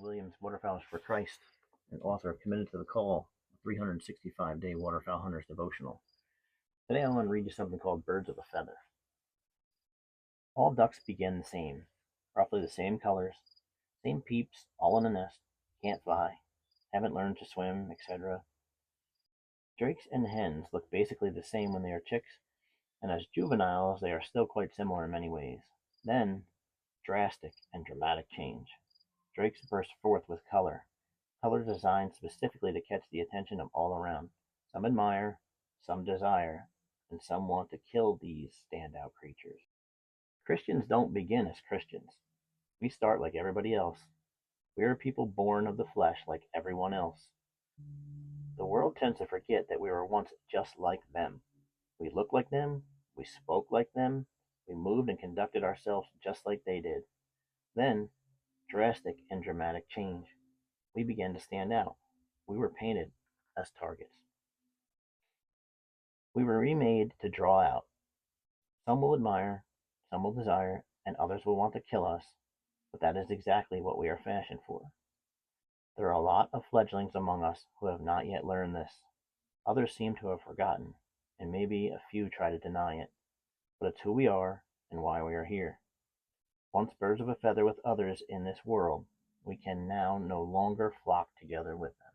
Williams, Waterfowl for Christ, and author of Committed to the Call, a 365-day waterfowl hunter's devotional. Today I want to read you something called Birds of a Feather. All ducks begin the same, roughly the same colors, same peeps, all in a nest, can't fly, haven't learned to swim, etc. Drakes and hens look basically the same when they are chicks, and as juveniles they are still quite similar in many ways. Then, drastic and dramatic change. Drakes burst forth with color designed specifically to catch the attention of all around. Some admire, some desire, and some want to kill these standout creatures. Christians don't begin as Christians. We start like everybody else. We are people born of the flesh like everyone else. The world tends to forget that we were once just like them. We looked like them, we spoke like them, we moved and conducted ourselves just like they did. Then, drastic and dramatic change. We began to stand out. We were painted as targets. We were remade to draw out. Some will admire, some will desire, and others will want to kill us, but that is exactly what we are fashioned for. There are a lot of fledglings among us who have not yet learned this. Others seem to have forgotten, and maybe a few try to deny it, but it's who we are and why we are here. Once birds of a feather with others in this world, we can now no longer flock together with them.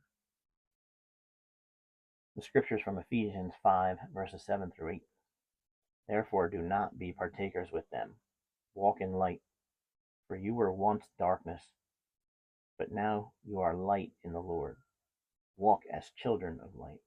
The scriptures from Ephesians 5, verses 7 through 8. Therefore do not be partakers with them. Walk in light, for you were once darkness, but now you are light in the Lord. Walk as children of light.